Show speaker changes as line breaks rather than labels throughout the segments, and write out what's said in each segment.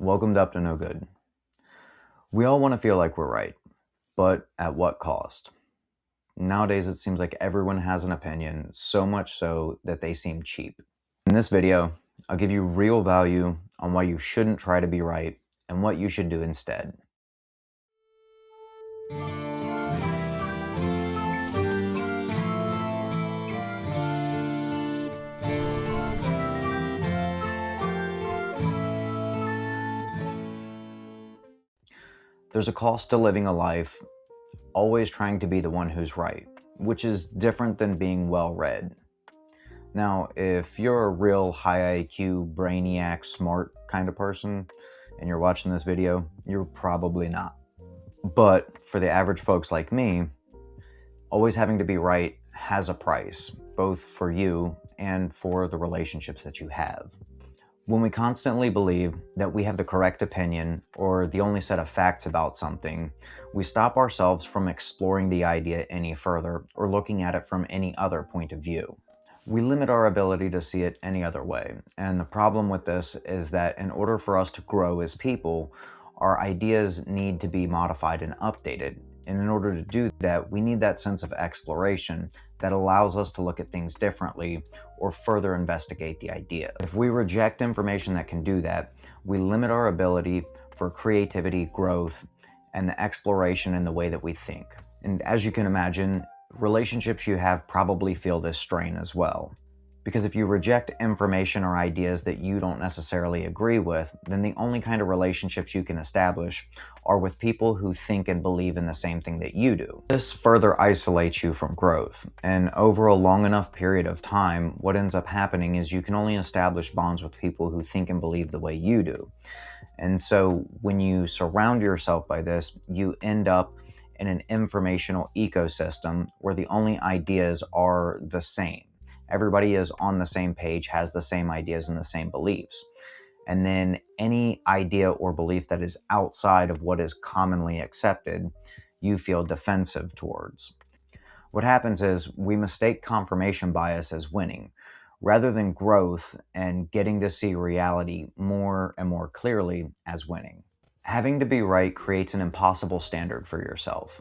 Welcome to Up to No Good. We all want to feel like we're right, but at what cost? Nowadays, it seems like everyone has an opinion, so much so that they seem cheap. In this video, I'll give you real value on why you shouldn't try to be right and what you should do instead. There's a cost to living a life always trying to be the one who's right, which is different than being well-read. Now, if you're a real high IQ, brainiac, smart kind of person, and you're watching this video, you're probably not. But for the average folks like me, always having to be right has a price, both for you and for the relationships that you have. When we constantly believe that we have the correct opinion or the only set of facts about something, we stop ourselves from exploring the idea any further or looking at it from any other point of view. We limit our ability to see it any other way, and the problem with this is that in order for us to grow as people, our ideas need to be modified and updated. And in order to do that, we need that sense of exploration that allows us to look at things differently or further investigate the idea. If we reject information that can do that, we limit our ability for creativity, growth, and the exploration in the way that we think. And as you can imagine, relationships you have probably feel this strain as well. Because if you reject information or ideas that you don't necessarily agree with, then the only kind of relationships you can establish are with people who think and believe in the same thing that you do. This further isolates you from growth, and over a long enough period of time, what ends up happening is you can only establish bonds with people who think and believe the way you do. And so when you surround yourself by this, you end up in an informational ecosystem where the only ideas are the same. Everybody is on the same page, has the same ideas and the same beliefs. And then any idea or belief that is outside of what is commonly accepted, you feel defensive towards. What happens is we mistake confirmation bias as winning, rather than growth and getting to see reality more and more clearly as winning. Having to be right creates an impossible standard for yourself.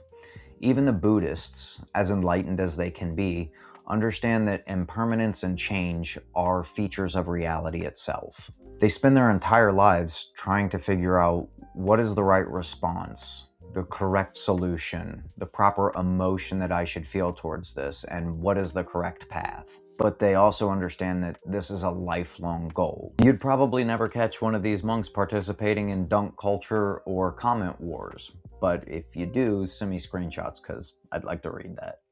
Even the Buddhists, as enlightened as they can be, understand that impermanence and change are features of reality itself. They spend their entire lives trying to figure out what is the right response, the correct solution, the proper emotion that I should feel towards this, and what is the correct path. But they also understand that this is a lifelong goal. You'd probably never catch one of these monks participating in dunk culture or comment wars, but if you do, send me screenshots because I'd like to read that.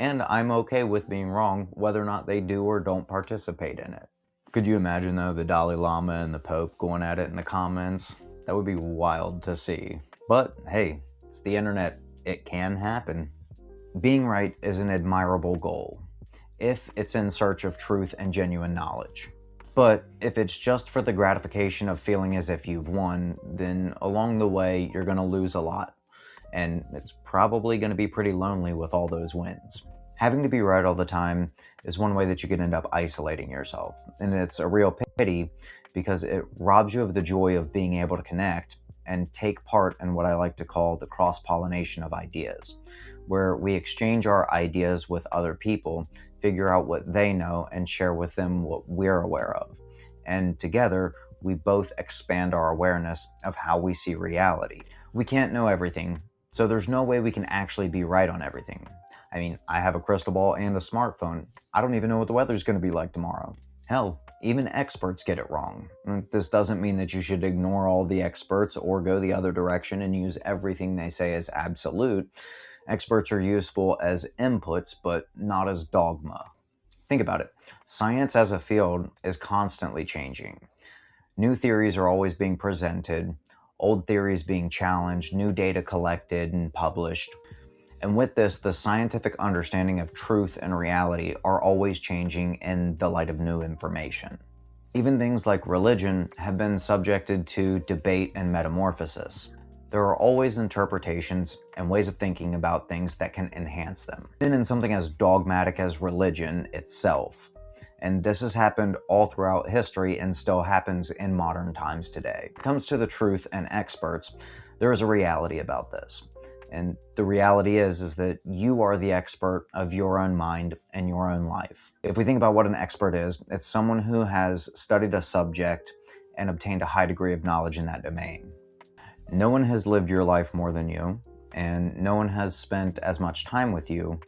And I'm okay with being wrong, whether or not they do or don't participate in it. Could you imagine, though, the Dalai Lama and the Pope going at it in the comments? That would be wild to see. But hey, it's the internet. It can happen. Being right is an admirable goal, if it's in search of truth and genuine knowledge. But if it's just for the gratification of feeling as if you've won, then along the way, you're going to lose a lot. And it's probably going to be pretty lonely with all those wins. Having to be right all the time is one way that you can end up isolating yourself. And it's a real pity because it robs you of the joy of being able to connect and take part in what I like to call the cross-pollination of ideas, where we exchange our ideas with other people, figure out what they know, and share with them what we're aware of. And together, we both expand our awareness of how we see reality. We can't know everything, so there's no way we can actually be right on everything. I mean, I have a crystal ball and a smartphone. I don't even know what the weather's going to be like tomorrow. Hell, even experts get it wrong. This doesn't mean that you should ignore all the experts or go the other direction and use everything they say as absolute. Experts are useful as inputs, but not as dogma. Think about it. Science as a field is constantly changing. New theories are always being presented, old theories being challenged, new data collected and published. And with this, the scientific understanding of truth and reality are always changing in the light of new information. Even things like religion have been subjected to debate and metamorphosis. There are always interpretations and ways of thinking about things that can enhance them. Even in something as dogmatic as religion itself. And this has happened all throughout history and still happens in modern times today. When it comes to the truth and experts, there is a reality about this. And the reality is that you are the expert of your own mind and your own life. If we think about what an expert is, it's someone who has studied a subject and obtained a high degree of knowledge in that domain. No one has lived your life more than you, and no one has spent as much time with you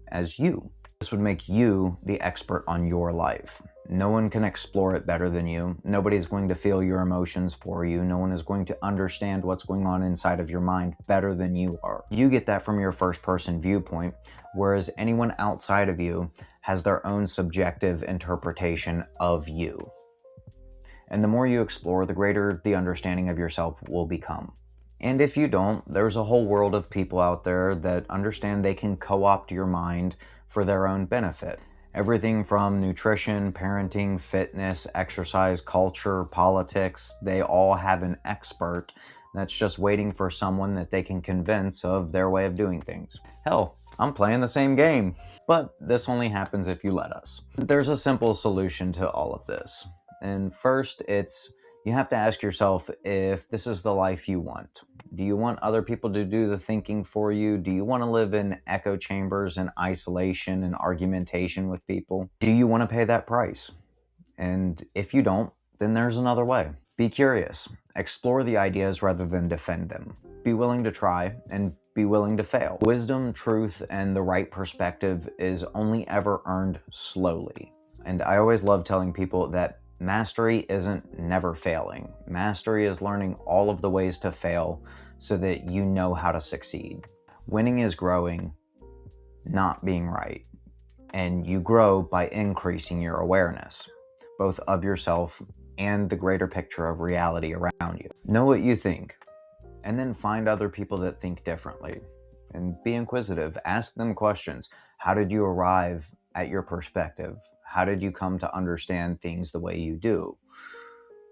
as you. This would make you the expert on your life. No one can explore it better than you. Nobody's going to feel your emotions for you. No one is going to understand what's going on inside of your mind better than you are. You get that from your first-person viewpoint, whereas anyone outside of you has their own subjective interpretation of you. And the more you explore, the greater the understanding of yourself will become. And if you don't, there's a whole world of people out there that understand they can co-opt your mind for their own benefit. Everything from nutrition, parenting, fitness, exercise, culture, politics, they all have an expert that's just waiting for someone that they can convince of their way of doing things. Hell, I'm playing the same game. But this only happens if you let us. There's a simple solution to all of this. And first, you have to ask yourself if this is the life you want. Do you want other people to do the thinking for you? Do you want to live in echo chambers and isolation and argumentation with people? Do you want to pay that price? And if you don't, then there's another way. Be curious. Explore the ideas rather than defend them. Be willing to try and be willing to fail. Wisdom, truth, and the right perspective is only ever earned slowly. And I always love telling people that mastery isn't never failing. Mastery is learning all of the ways to fail so that you know how to succeed. Winning is growing, not being right. And you grow by increasing your awareness, both of yourself and the greater picture of reality around you. Know what you think, and then find other people that think differently. And be inquisitive. Ask them questions. How did you arrive at your perspective? How did you come to understand things the way you do?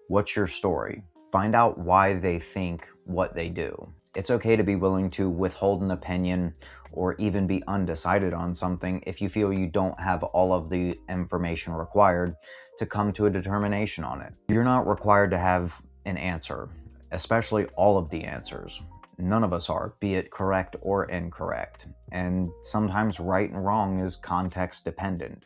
What's your story? Find out why they think what they do. It's okay to be willing to withhold an opinion or even be undecided on something if you feel you don't have all of the information required to come to a determination on it. You're not required to have an answer, especially all of the answers. None of us are, be it correct or incorrect. And sometimes right and wrong is context dependent.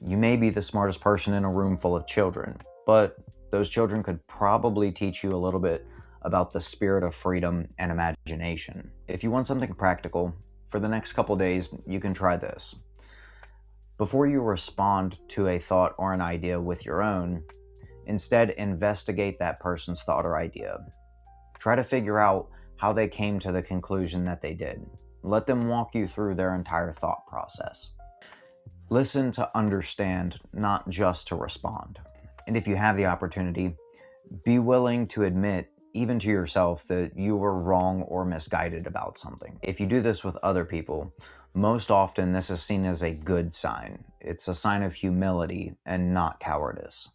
You may be the smartest person in a room full of children, but those children could probably teach you a little bit about the spirit of freedom and imagination. If you want something practical, for the next couple days, you can try this. Before you respond to a thought or an idea with your own, instead investigate that person's thought or idea. Try to figure out how they came to the conclusion that they did. Let them walk you through their entire thought process. Listen to understand, not just to respond. And if you have the opportunity, be willing to admit, even to yourself, that you were wrong or misguided about something. If you do this with other people, most often this is seen as a good sign. It's a sign of humility and not cowardice.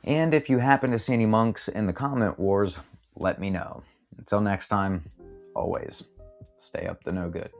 And if you happen to see any monks in the comment wars, let me know. Until next time, always stay up to no good.